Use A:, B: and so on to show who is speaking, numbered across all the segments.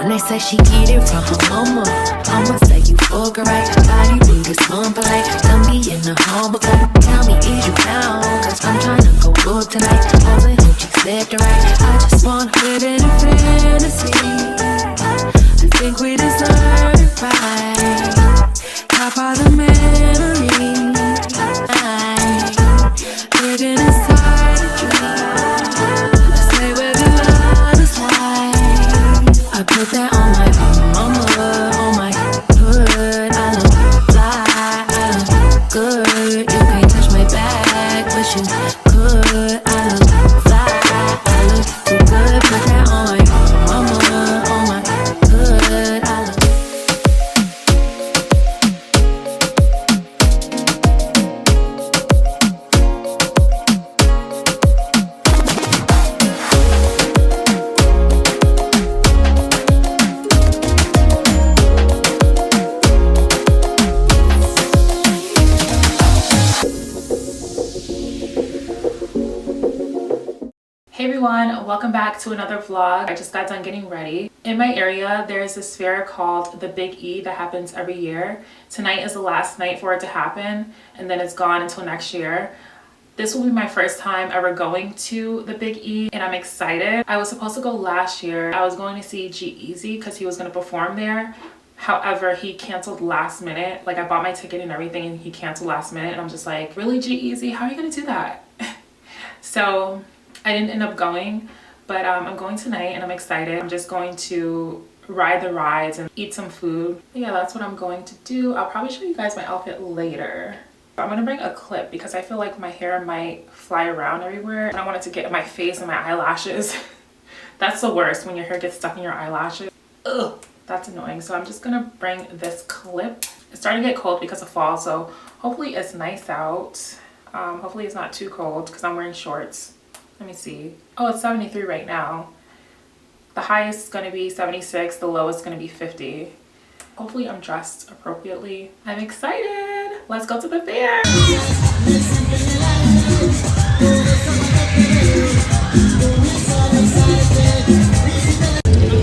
A: They say she get it from her mama. Mama say you fuck her right. Body rude is humble like. Don't be in the hall, but tell me is you down? Cause I'm trying to go up tonight. Hoping hope you slept right. I just wanna live in a fantasy. I think we deserve it right. Top of the memory. Living inside a dream. Stay with the honest life. I put that on my mama, on my hood. I look fly, I look good. You can't touch my back, but you could. I look fly, I look too good. Put that on my mama, on my hood. I look.
B: Hey everyone, welcome back to another vlog. I just got done getting ready. In my area, there's this fair called the Big E that happens every year. Tonight is the last night for it to happen, and then it's gone until next year. This will be my first time ever going to the Big E, and I'm excited. I was supposed to go last year. I was going to see G-Eazy because he was going to perform there. However, he canceled last minute. Like, I bought my ticket and everything, and he canceled last minute, and I'm just like, really, G-Eazy? How are you going to do that? So I didn't end up going, but I'm going tonight and I'm excited. I'm just going to ride the rides and eat some food. Yeah, that's what I'm going to do. I'll probably show you guys my outfit later. I'm gonna bring a clip because I feel like my hair might fly around everywhere. I don't want it to get in my face and my eyelashes. That's the worst, when your hair gets stuck in your eyelashes. Ugh, that's annoying. So I'm just gonna bring this clip. It's starting to get cold because of fall, so hopefully it's nice out. Hopefully it's not too cold because I'm wearing shorts. Let me see. Oh, it's 73 right now. The highest is going to be 76. The lowest is going to be 50. Hopefully I'm dressed appropriately. I'm excited. Let's go to the fair.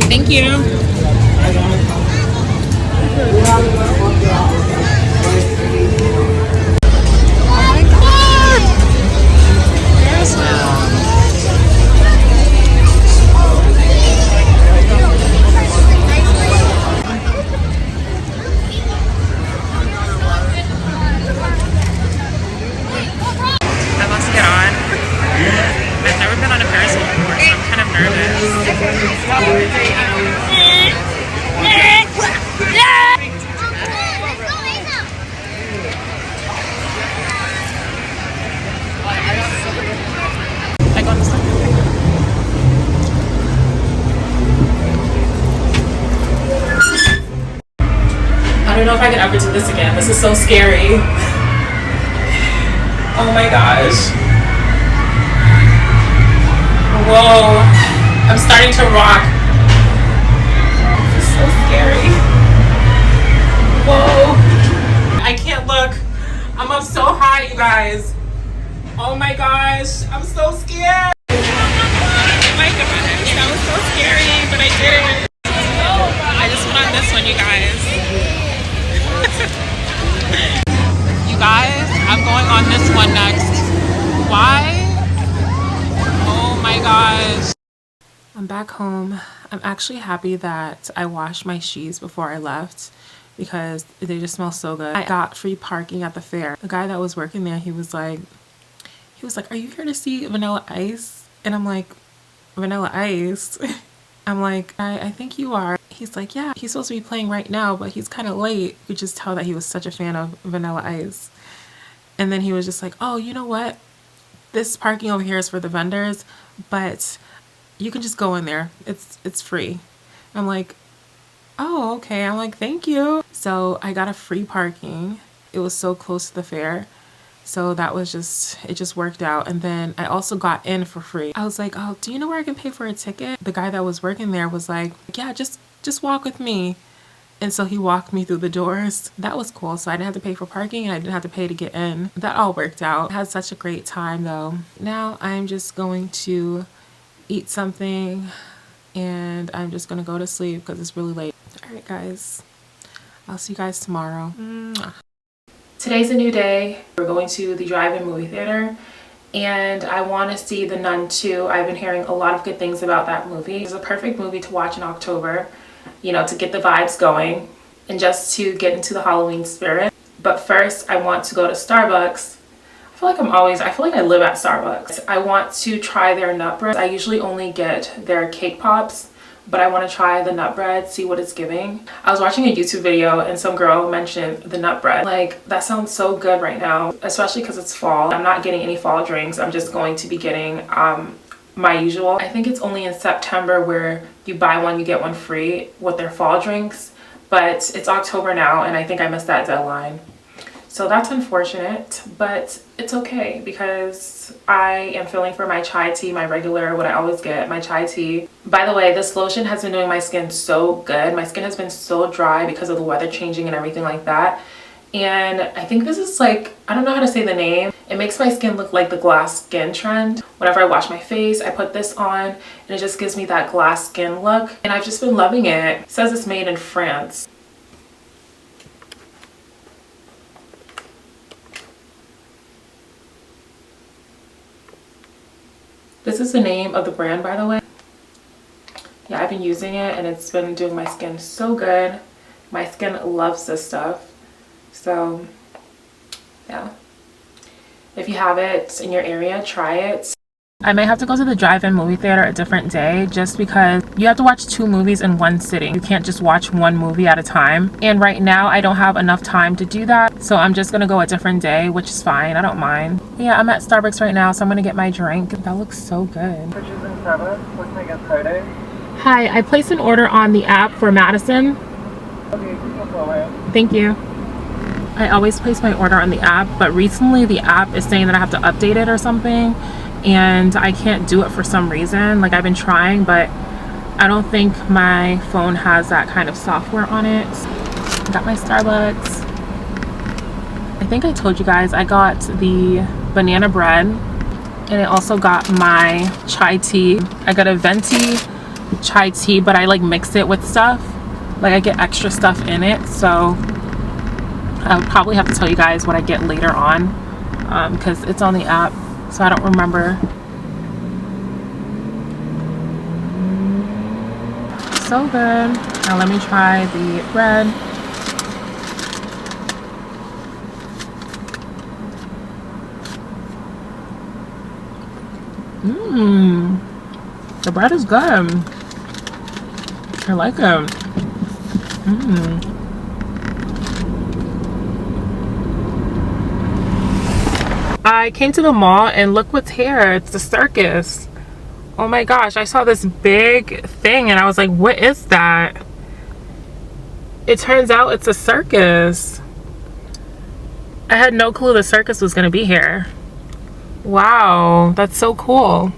B: Thank you. I don't know if I can ever do this again. This is so scary. Oh my gosh. Whoa. I'm starting to rock. This is so scary. Whoa. I can't look. I'm up so high, you guys. Oh my gosh. I'm so scared. Oh my gosh. That was so scary, but I did it. I just went on this one, you guys. You guys, I'm going on this one next. Why? Oh my gosh. I'm back home. I'm actually happy that I washed my sheets before I left because they just smell so good. I got free parking at the fair. The guy that was working there, he was like, are you here to see Vanilla Ice? And I'm like, Vanilla Ice? I'm like, I think you are. He's like, yeah, he's supposed to be playing right now, but he's kind of late. You could just tell that he was such a fan of Vanilla Ice. And then he was just like, oh, you know what? This parking over here is for the vendors, but you can just go in there. It's free. I'm like, oh, okay. I'm like, thank you. So I got a free parking. It was so close to the fair. So that was it just worked out. And then I also got in for free. I was like, oh, do you know where I can pay for a ticket? The guy that was working there was like, yeah, just walk with me. And so he walked me through the doors. That was cool. So I didn't have to pay for parking and I didn't have to pay to get in. That all worked out. I had such a great time though. Now I'm just going to eat something and I'm just gonna go to sleep because it's really late. All right, guys, I'll see you guys tomorrow. Today's a new day. We're going to the drive-in movie theater, and I want to see The Nun 2. I've been hearing a lot of good things about that movie. It's a perfect movie to watch in October, you know, to get the vibes going and just to get into the Halloween spirit. But first, I want to go to Starbucks. I feel like I live at Starbucks. I want to try their nut bread. I usually only get their cake pops, but I want to try the nut bread, see what it's giving. I was watching a YouTube video and some girl mentioned the nut bread. Like, that sounds so good right now, especially because it's fall. I'm not getting any fall drinks. I'm just going to be getting my usual. I think it's only in September where you buy one, you get one free with their fall drinks, but it's October now and I think I missed that deadline. So that's unfortunate, but it's okay because I am feeling for my chai tea, my regular, what I always get, my chai tea. By the way, this lotion has been doing my skin so good. My skin has been so dry because of the weather changing and everything like that. And I think this is like, I don't know how to say the name. It makes my skin look like the glass skin trend. Whenever I wash my face, I put this on and it just gives me that glass skin look. And I've just been loving it. It says it's made in France. This is the name of the brand, by the way. Yeah, I've been using it and it's been doing my skin so good. My skin loves this stuff. So, yeah. If you have it in your area, try it. I may have to go to the drive-in movie theater a different day just because you have to watch 2 movies in one sitting. You can't just watch one movie at a time. And right now I don't have enough time to do that. So I'm just gonna go a different day, which is fine. I don't mind. Yeah, I'm at Starbucks right now, so I'm gonna get my drink. That looks so good. Hi, I placed an order on the app for Madison.
C: Okay, go forward.
B: Thank you. I always place my order on the app, but recently the app is saying that I have to update it or something, and I can't do it for some reason. Like, I've been trying, but I don't think my phone has that kind of software on it. Got my Starbucks. I think I told you guys I got the banana bread, and I also got my chai tea. I got a venti chai tea, but I like mix it with stuff. Like, I get extra stuff in it, so I would probably have to tell you guys what I get later on because it's on the app, so I don't remember. So good. Now let me try the bread. The bread is good. I like it. I came to the mall and look what's here. It's the circus. Oh my gosh, I saw this big thing and I was like, what is that? It turns out it's a circus. I had no clue the circus was gonna be here. Wow, that's so cool.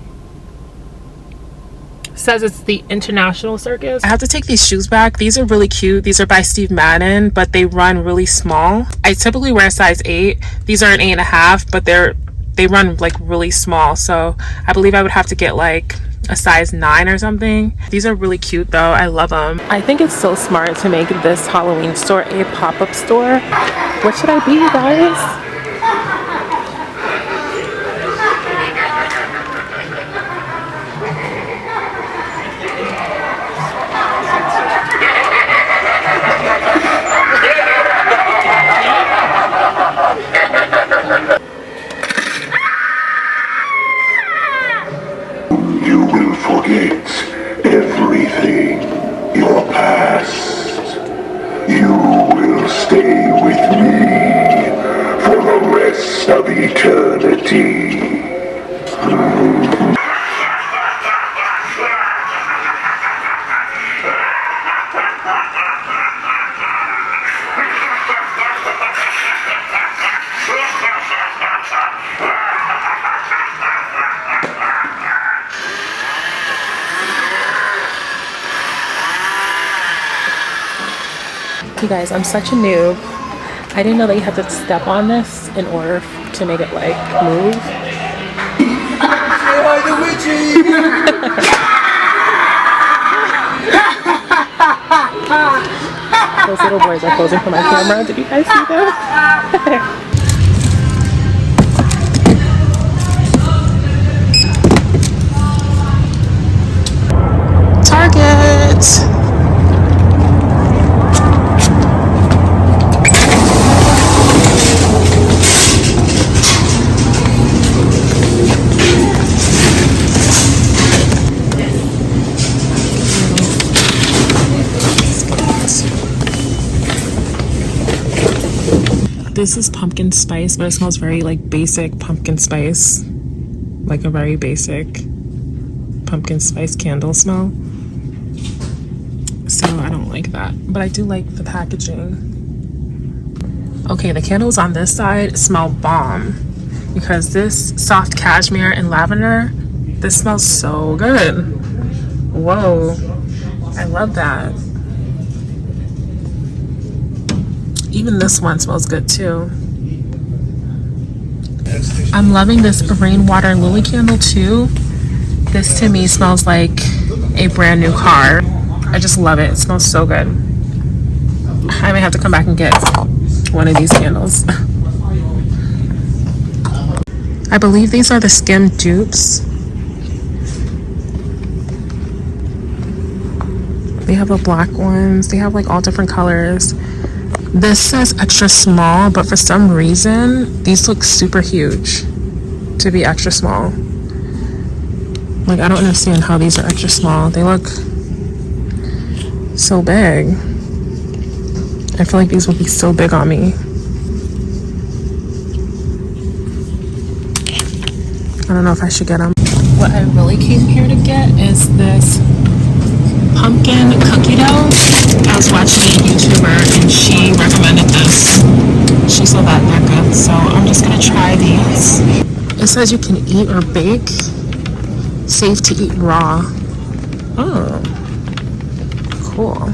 B: Says it's the International Circus. I have to take these shoes back. These are really cute. These are by Steve Madden, but they run really small. I typically wear a size 8. These are an 8.5, but they run like really small. So I believe I would have to get like a size 9 or something. These are really cute though. I love them. I think it's so smart to make this Halloween store a pop-up store. What should I be, you guys?
D: You will forget everything, your past. You will stay with me for the rest of eternity.
B: You guys, I'm such a noob. I didn't know that you had to step on this in order to make it like move. Those little boys are posing for my camera. Did you guys see them? Target. This is pumpkin spice, but it smells very like basic pumpkin spice, like a very basic pumpkin spice candle smell. So I don't like that, but I do like the packaging. Okay, the candles on this side smell bomb because this soft cashmere and lavender, this smells so good. Whoa, I love that. Even this one smells good too. I'm loving this rainwater lily candle too. This to me smells like a brand new car. I just love it. It smells so good. I may have to come back and get one of these candles. I believe these are the Skims dupes. They have the black ones. They have like all different colors. This says extra small, but for some reason, these look super huge to be extra small. Like, I don't understand how these are extra small. They look so big. I feel like these would be so big on me. I don't know if I should get them. What I really came here to get is this pumpkin cookie dough. I was watching a YouTuber and she recommended this. She said that they're good, so I'm just gonna try these. It says you can eat or bake. Safe to eat raw. Oh, cool.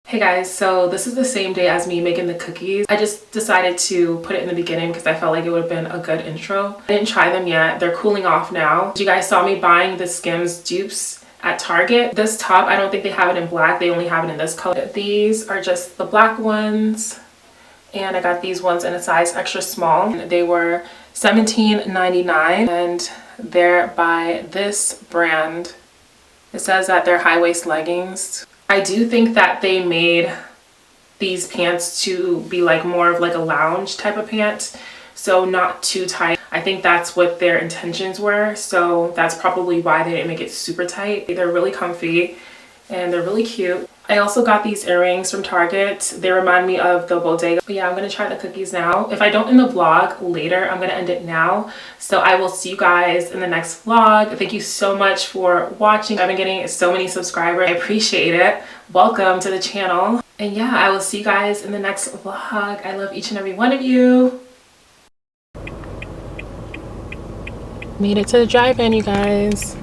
B: Hey guys, so this is the same day as me making the cookies. I just decided to put it in the beginning because I felt like it would have been a good intro. I didn't try them yet. They're cooling off now. You guys saw me buying the Skims dupes at Target. This top, I don't think they have it in black. They only have it in this color. These are just the black ones. And I got these ones in a size extra small. They were $17.99 and they're by this brand. It says that they're high-waist leggings. I do think that they made these pants to be like more of like a lounge type of pant, so not too tight. I think that's what their intentions were, so that's probably why they didn't make it super tight. They're really comfy and they're really cute. I also got these earrings from Target. They remind me of the bodega. But yeah, I'm gonna try the cookies now. If I don't end the vlog later, I'm gonna end it now. So I will see you guys in the next vlog. Thank you so much for watching. I've been getting so many subscribers. I appreciate it. Welcome to the channel. And yeah, I will see you guys in the next vlog. I love each and every one of you. Made it to the drive-in, you guys.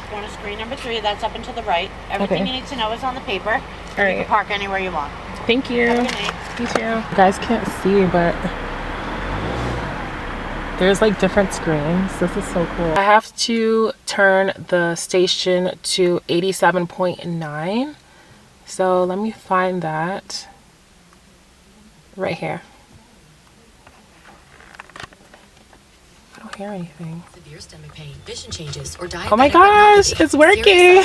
E: Going to screen number 3, that's up and to the right. Everything
B: Okay.
E: you need to know is on the paper.
B: All
E: You
B: right.
E: can park anywhere you want.
B: Thank you.
E: Have a good night.
B: You too. You guys can't see, but there's like different screens. This is so cool. I have to turn the station to 87.9. So let me find that right here. I don't hear anything.
F: Severe stomach pain, vision changes, or diabetic
B: Oh my gosh,
F: retinopathy.
B: it's working.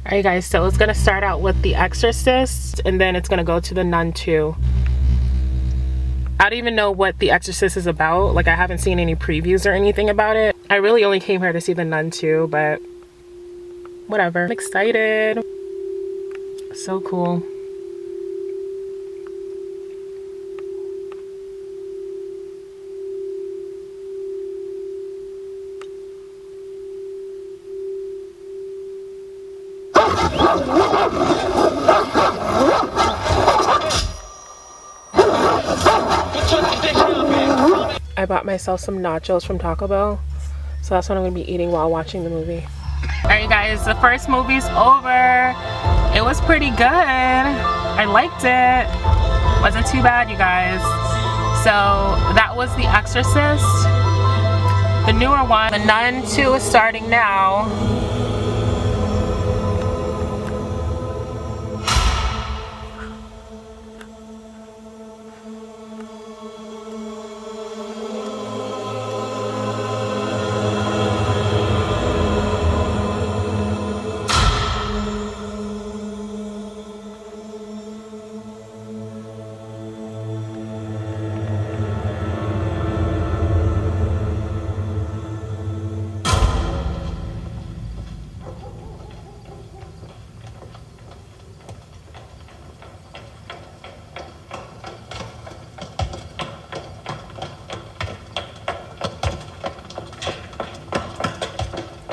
B: Alright guys, so it's gonna start out with The Exorcist and then it's gonna go to The Nun 2. I don't even know what The Exorcist is about. Like, I haven't seen any previews or anything about it. I really only came here to see The Nun 2, but whatever. I'm excited. So cool. I bought myself some nachos from Taco Bell, so that's what I'm gonna be eating while watching the movie. Alright guys, the first movie's over. It was pretty good. I liked it. Wasn't too bad, you guys. So that was The Exorcist. The newer one, The Nun 2 is starting now.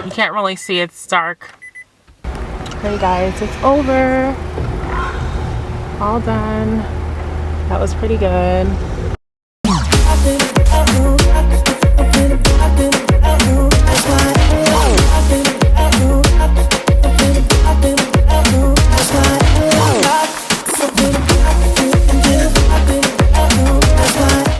B: You can't really see, it's dark. Hey guys, it's over. All done. That was pretty good.